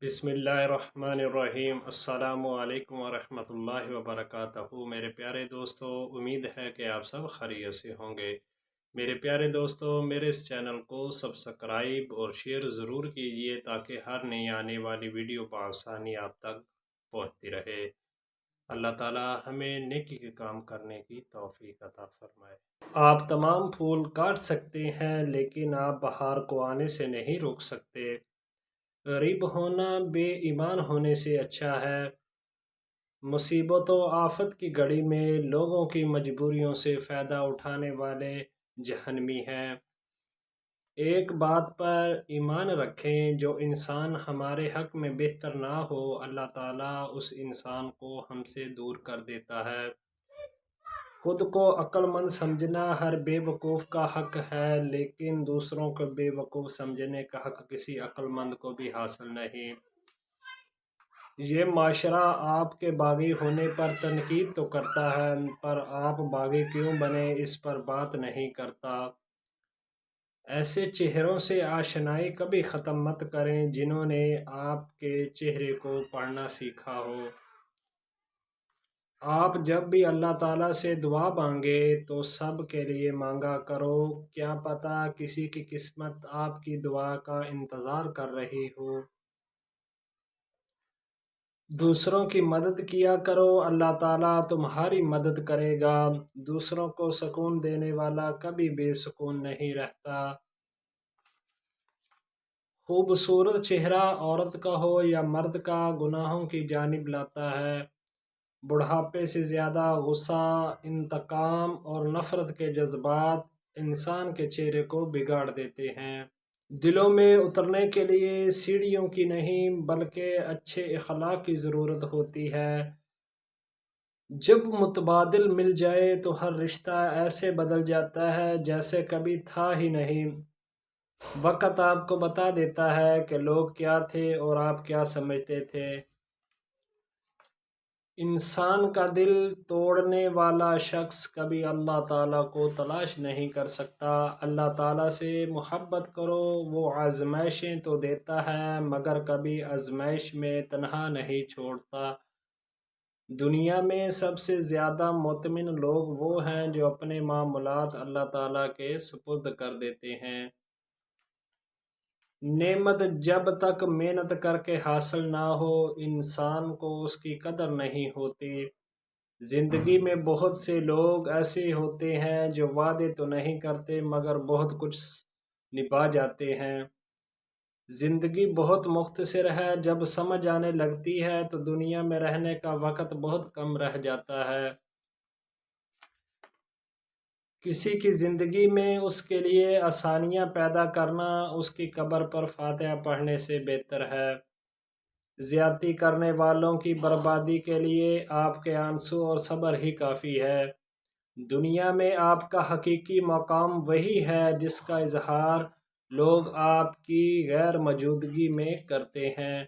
بسم اللہ الرحمن الرحیم۔ السلام علیکم ورحمۃ اللہ وبرکاتہ۔ میرے پیارے دوستو، امید ہے کہ آپ سب خیریت سے ہوں گے۔ میرے پیارے دوستو، میرے اس چینل کو سبسکرائب اور شیئر ضرور کیجئے تاکہ ہر نئی آنے والی ویڈیو بآسانی آپ تک پہنچتی رہے۔ اللہ تعالی ہمیں نیکی کے کام کرنے کی توفیق عطا فرمائے۔ آپ تمام پھول کاٹ سکتے ہیں لیکن آپ بہار کو آنے سے نہیں روک سکتے۔ غریب ہونا بے ایمان ہونے سے اچھا ہے۔ مصیبت و آفت کی گھڑی میں لوگوں کی مجبوریوں سے فائدہ اٹھانے والے جہنمی ہیں۔ ایک بات پر ایمان رکھیں، جو انسان ہمارے حق میں بہتر نہ ہو، اللہ تعالیٰ اس انسان کو ہم سے دور کر دیتا ہے۔ خود کو عقل مند سمجھنا ہر بے وقوف کا حق ہے، لیکن دوسروں کو بے وقوف سمجھنے کا حق کسی عقل مند کو بھی حاصل نہیں۔ یہ معاشرہ آپ کے باغی ہونے پر تنقید تو کرتا ہے، پر آپ باغی کیوں بنے اس پر بات نہیں کرتا۔ ایسے چہروں سے آشنائی کبھی ختم مت کریں جنہوں نے آپ کے چہرے کو پڑھنا سیکھا ہو۔ آپ جب بھی اللہ تعالیٰ سے دعا مانگے تو سب کے لیے مانگا کرو، کیا پتہ کسی کی قسمت آپ کی دعا کا انتظار کر رہی ہو۔ دوسروں کی مدد کیا کرو، اللہ تعالیٰ تمہاری مدد کرے گا۔ دوسروں کو سکون دینے والا کبھی بے سکون نہیں رہتا۔ خوبصورت چہرہ عورت کا ہو یا مرد کا گناہوں کی جانب لاتا ہے۔ بڑھاپے سے زیادہ غصہ، انتقام اور نفرت کے جذبات انسان کے چہرے کو بگاڑ دیتے ہیں۔ دلوں میں اترنے کے لیے سیڑھیوں کی نہیں بلکہ اچھے اخلاق کی ضرورت ہوتی ہے۔ جب متبادل مل جائے تو ہر رشتہ ایسے بدل جاتا ہے جیسے کبھی تھا ہی نہیں۔ وقت آپ کو بتا دیتا ہے کہ لوگ کیا تھے اور آپ کیا سمجھتے تھے۔ انسان کا دل توڑنے والا شخص کبھی اللہ تعالیٰ کو تلاش نہیں کر سکتا۔ اللہ تعالیٰ سے محبت کرو، وہ آزمائشیں تو دیتا ہے مگر کبھی آزمائش میں تنہا نہیں چھوڑتا۔ دنیا میں سب سے زیادہ مطمئن لوگ وہ ہیں جو اپنے معاملات اللہ تعالیٰ کے سپرد کر دیتے ہیں۔ نعمت جب تک محنت کر کے حاصل نہ ہو، انسان کو اس کی قدر نہیں ہوتی۔ زندگی میں بہت سے لوگ ایسے ہوتے ہیں جو وعدے تو نہیں کرتے مگر بہت کچھ نبھا جاتے ہیں۔ زندگی بہت مختصر ہے، جب سمجھ آنے لگتی ہے تو دنیا میں رہنے کا وقت بہت کم رہ جاتا ہے۔ کسی کی زندگی میں اس کے لیے آسانیاں پیدا کرنا اس کی قبر پر فاتحہ پڑھنے سے بہتر ہے۔ زیادتی کرنے والوں کی بربادی کے لیے آپ کے آنسو اور صبر ہی کافی ہے۔ دنیا میں آپ کا حقیقی مقام وہی ہے جس کا اظہار لوگ آپ کی غیر موجودگی میں کرتے ہیں۔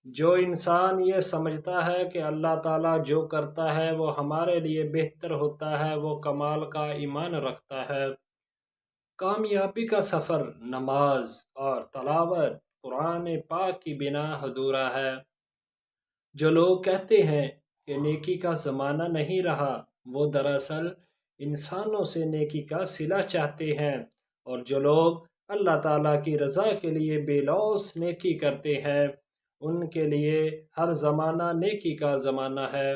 جو انسان یہ سمجھتا ہے کہ اللہ تعالیٰ جو کرتا ہے وہ ہمارے لیے بہتر ہوتا ہے، وہ کمال کا ایمان رکھتا ہے۔ کامیابی کا سفر نماز اور تلاوت قرآن پاک کی بنا ادھورا ہے۔ جو لوگ کہتے ہیں کہ نیکی کا زمانہ نہیں رہا، وہ دراصل انسانوں سے نیکی کا صلہ چاہتے ہیں، اور جو لوگ اللہ تعالیٰ کی رضا کے لیے بے لوث نیکی کرتے ہیں ان کے لیے ہر زمانہ نیکی کا زمانہ ہے۔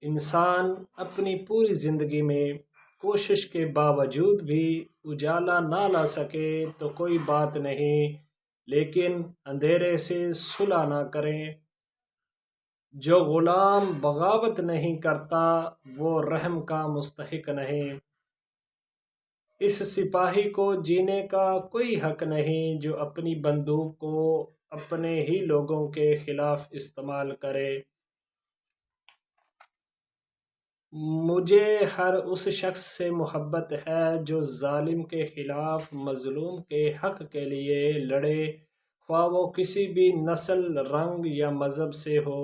انسان اپنی پوری زندگی میں کوشش کے باوجود بھی اجالا نہ لا سکے تو کوئی بات نہیں، لیکن اندھیرے سے صلح نہ کریں۔ جو غلام بغاوت نہیں کرتا وہ رحم کا مستحق نہیں۔ اس سپاہی کو جینے کا کوئی حق نہیں جو اپنی بندوق کو اپنے ہی لوگوں کے خلاف استعمال کرے۔ مجھے ہر اس شخص سے محبت ہے جو ظالم کے خلاف مظلوم کے حق کے لیے لڑے، خواہ وہ کسی بھی نسل، رنگ یا مذہب سے ہو۔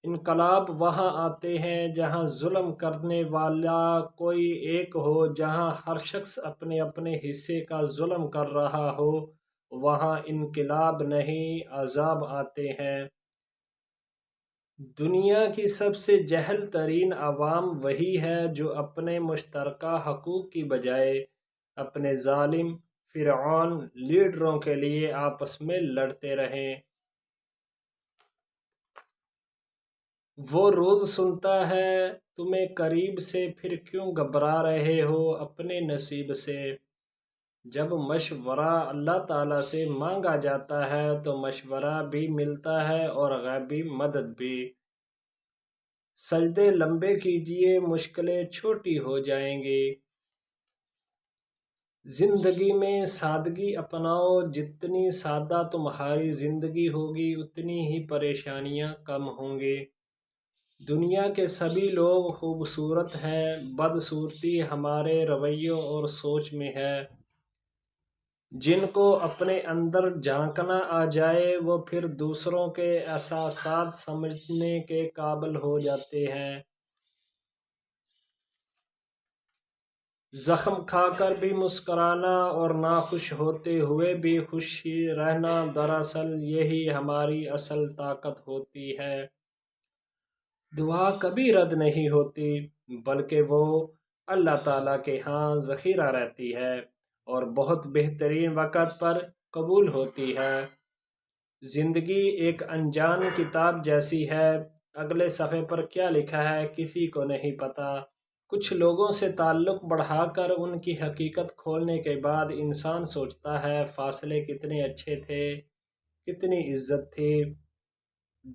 انقلاب وہاں آتے ہیں جہاں ظلم کرنے والا کوئی ایک ہو، جہاں ہر شخص اپنے اپنے حصے کا ظلم کر رہا ہو وہاں انقلاب نہیں عذاب آتے ہیں۔ دنیا کی سب سے جاہل ترین عوام وہی ہے جو اپنے مشترکہ حقوق کی بجائے اپنے ظالم فرعون لیڈروں کے لیے آپس میں لڑتے رہیں۔ وہ روز سنتا ہے تمہیں قریب سے، پھر کیوں گھبرا رہے ہو اپنے نصیب سے۔ جب مشورہ اللہ تعالیٰ سے مانگا جاتا ہے تو مشورہ بھی ملتا ہے اور غیبی مدد بھی۔ سجدے لمبے کیجئے، مشکلیں چھوٹی ہو جائیں گی۔ زندگی میں سادگی اپناؤ، جتنی سادہ تمہاری زندگی ہوگی اتنی ہی پریشانیاں کم ہوں گی۔ دنیا کے سبھی لوگ خوبصورت ہیں، بدصورتی ہمارے رویوں اور سوچ میں ہے۔ جن کو اپنے اندر جھانکنا آ جائے وہ پھر دوسروں کے احساسات سمجھنے کے قابل ہو جاتے ہیں۔ زخم کھا کر بھی مسکرانا اور ناخوش ہوتے ہوئے بھی خوش ہی رہنا، دراصل یہی ہماری اصل طاقت ہوتی ہے۔ دعا کبھی رد نہیں ہوتی، بلکہ وہ اللہ تعالیٰ کے ہاں ذخیرہ رہتی ہے اور بہت بہترین وقت پر قبول ہوتی ہے۔ زندگی ایک انجان کتاب جیسی ہے، اگلے صفحے پر کیا لکھا ہے کسی کو نہیں پتا۔ کچھ لوگوں سے تعلق بڑھا کر ان کی حقیقت کھولنے کے بعد انسان سوچتا ہے فاصلے کتنے اچھے تھے، کتنی عزت تھی۔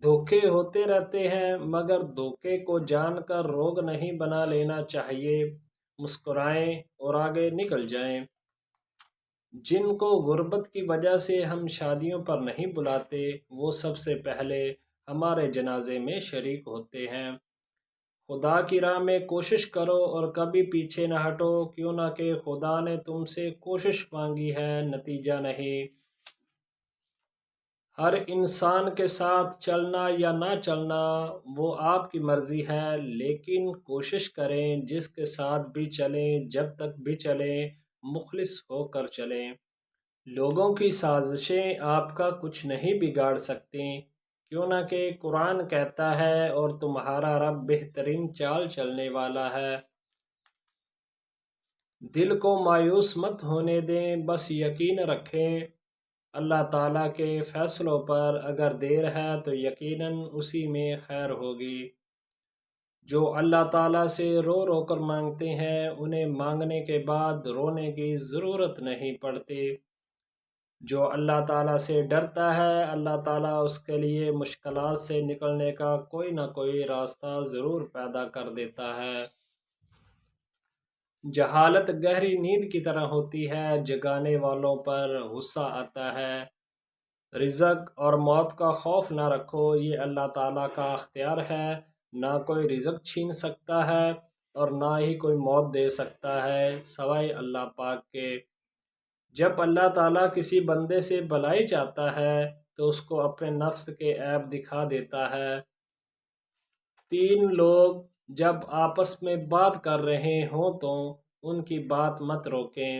دھوکے ہوتے رہتے ہیں، مگر دھوکے کو جان کر روگ نہیں بنا لینا چاہیے۔ مسکرائیں اور آگے نکل جائیں۔ جن کو غربت کی وجہ سے ہم شادیوں پر نہیں بلاتے، وہ سب سے پہلے ہمارے جنازے میں شریک ہوتے ہیں۔ خدا کی راہ میں کوشش کرو اور کبھی پیچھے نہ ہٹو، کیوں نہ کہ خدا نے تم سے کوشش مانگی ہے، نتیجہ نہیں۔ ہر انسان کے ساتھ چلنا یا نہ چلنا وہ آپ کی مرضی ہے، لیکن کوشش کریں جس کے ساتھ بھی چلیں، جب تک بھی چلیں مخلص ہو کر چلیں۔ لوگوں کی سازشیں آپ کا کچھ نہیں بگاڑ سکتیں، کیوں نہ کہ قرآن کہتا ہے اور تمہارا رب بہترین چال چلنے والا ہے۔ دل کو مایوس مت ہونے دیں، بس یقین رکھیں اللہ تعالیٰ کے فیصلوں پر۔ اگر دیر ہے تو یقیناً اسی میں خیر ہوگی۔ جو اللہ تعالیٰ سے رو رو کر مانگتے ہیں انہیں مانگنے کے بعد رونے کی ضرورت نہیں پڑتی۔ جو اللہ تعالیٰ سے ڈرتا ہے اللہ تعالیٰ اس کے لیے مشکلات سے نکلنے کا کوئی نہ کوئی راستہ ضرور پیدا کر دیتا ہے۔ جہالت گہری نیند کی طرح ہوتی ہے، جگانے والوں پر غصہ آتا ہے۔ رزق اور موت کا خوف نہ رکھو، یہ اللہ تعالیٰ کا اختیار ہے۔ نہ کوئی رزق چھین سکتا ہے اور نہ ہی کوئی موت دے سکتا ہے سوائے اللہ پاک کے۔ جب اللہ تعالیٰ کسی بندے سے بھلائی چاہتا ہے تو اس کو اپنے نفس کے عیب دکھا دیتا ہے۔ تین لوگ جب آپس میں بات کر رہے ہوں تو ان کی بات مت روکیں۔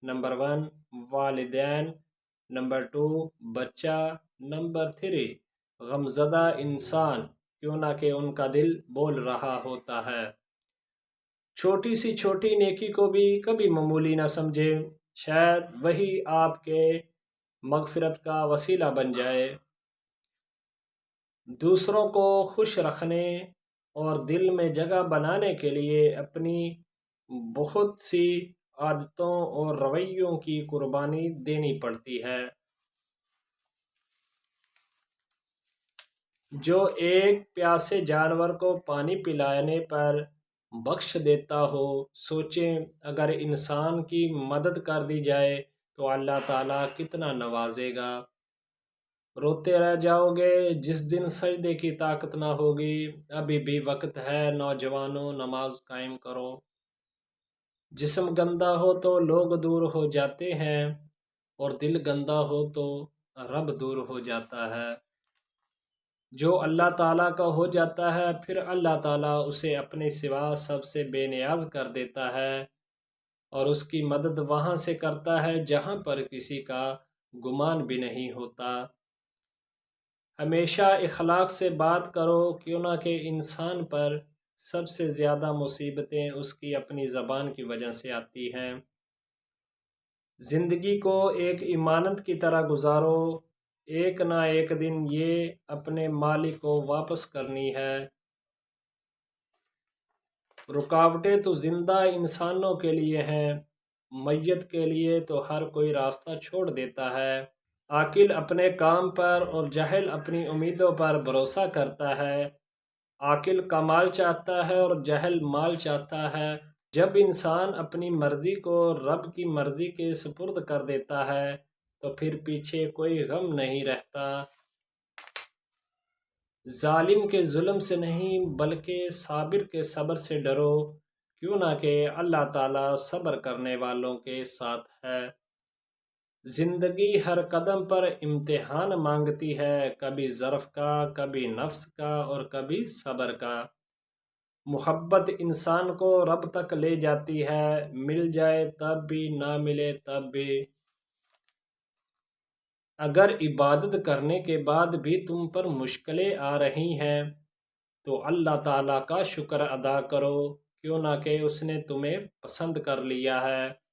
نمبر 1 والدین، نمبر 2 بچہ، نمبر 3 غمزدہ انسان، کیوں نہ کہ ان کا دل بول رہا ہوتا ہے۔ چھوٹی سی چھوٹی نیکی کو بھی کبھی معمولی نہ سمجھے، شاید وہی آپ کے مغفرت کا وسیلہ بن جائے۔ دوسروں کو خوش رکھنے اور دل میں جگہ بنانے کے لیے اپنی بہت سی عادتوں اور رویوں کی قربانی دینی پڑتی ہے۔ جو ایک پیاسے جانور کو پانی پلانے پر بخش دیتا ہو، سوچیں اگر انسان کی مدد کر دی جائے تو اللہ تعالیٰ کتنا نوازے گا۔ روتے رہ جاؤ گے جس دن سجدے کی طاقت نہ ہوگی۔ ابھی بھی وقت ہے، نوجوانوں نماز قائم کرو۔ جسم گندا ہو تو لوگ دور ہو جاتے ہیں اور دل گندا ہو تو رب دور ہو جاتا ہے۔ جو اللہ تعالیٰ کا ہو جاتا ہے پھر اللہ تعالیٰ اسے اپنے سوا سب سے بے نیاز کر دیتا ہے اور اس کی مدد وہاں سے کرتا ہے جہاں پر کسی کا گمان بھی نہیں ہوتا۔ ہمیشہ اخلاق سے بات کرو، کیوں نہ کہ انسان پر سب سے زیادہ مصیبتیں اس کی اپنی زبان کی وجہ سے آتی ہیں۔ زندگی کو ایک امانت کی طرح گزارو، ایک نہ ایک دن یہ اپنے مالک کو واپس کرنی ہے۔ رکاوٹیں تو زندہ انسانوں کے لیے ہیں، میت کے لیے تو ہر کوئی راستہ چھوڑ دیتا ہے۔ عاقل اپنے کام پر اور جاہل اپنی امیدوں پر بھروسہ کرتا ہے۔ عاقل کمال چاہتا ہے اور جاہل مال چاہتا ہے۔ جب انسان اپنی مرضی کو رب کی مرضی کے سپرد کر دیتا ہے تو پھر پیچھے کوئی غم نہیں رہتا۔ ظالم کے ظلم سے نہیں بلکہ صابر کے صبر سے ڈرو، کیوں نہ کہ اللہ تعالیٰ صبر کرنے والوں کے ساتھ ہے۔ زندگی ہر قدم پر امتحان مانگتی ہے، کبھی ظرف کا، کبھی نفس کا اور کبھی صبر کا۔ محبت انسان کو رب تک لے جاتی ہے، مل جائے تب بھی، نہ ملے تب بھی۔ اگر عبادت کرنے کے بعد بھی تم پر مشکلیں آ رہی ہیں تو اللہ تعالیٰ کا شکر ادا کرو، کیوں نہ کہ اس نے تمہیں پسند کر لیا ہے۔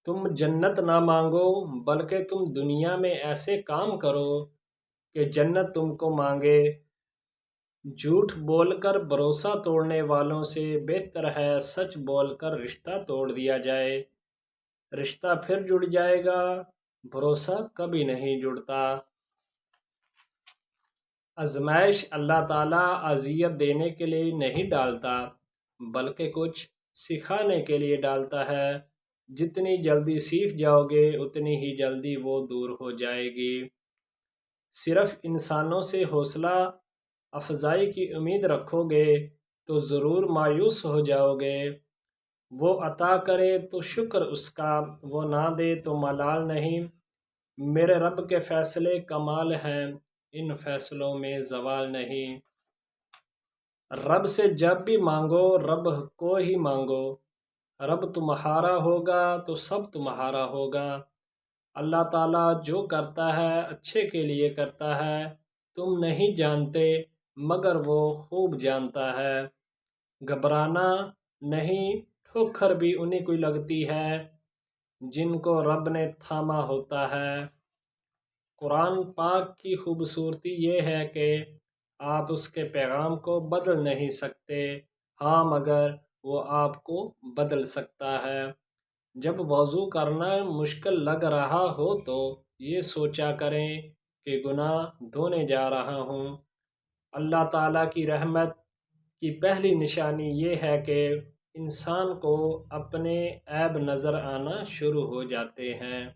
تم جنت نہ مانگو بلکہ تم دنیا میں ایسے کام کرو کہ جنت تم کو مانگے۔ جھوٹ بول کر بھروسہ توڑنے والوں سے بہتر ہے سچ بول کر رشتہ توڑ دیا جائے۔ رشتہ پھر جڑ جائے گا، بھروسہ کبھی نہیں جڑتا۔ آزمائش اللہ تعالیٰ اذیت دینے کے لیے نہیں ڈالتا بلکہ کچھ سکھانے کے لیے ڈالتا ہے۔ جتنی جلدی سیکھ جاؤ گے اتنی ہی جلدی وہ دور ہو جائے گی۔ صرف انسانوں سے حوصلہ افزائی کی امید رکھو گے تو ضرور مایوس ہو جاؤ گے۔ وہ عطا کرے تو شکر اس کا، وہ نہ دے تو ملال نہیں۔ میرے رب کے فیصلے کمال ہیں، ان فیصلوں میں زوال نہیں۔ رب سے جب بھی مانگو رب کو ہی مانگو، رب تمہارا ہوگا تو سب تمہارا ہوگا۔ اللہ تعالیٰ جو کرتا ہے اچھے کے لیے کرتا ہے، تم نہیں جانتے مگر وہ خوب جانتا ہے۔ گھبرانا نہیں، ٹھوکر بھی انہیں کو لگتی ہے جن کو رب نے تھاما ہوتا ہے۔ قرآن پاک کی خوبصورتی یہ ہے کہ آپ اس کے پیغام کو بدل نہیں سکتے، ہاں مگر وہ آپ کو بدل سکتا ہے۔ جب وضو کرنا مشکل لگ رہا ہو تو یہ سوچا کریں کہ گناہ دھونے جا رہا ہوں۔ اللہ تعالیٰ کی رحمت کی پہلی نشانی یہ ہے کہ انسان کو اپنے عیب نظر آنا شروع ہو جاتے ہیں۔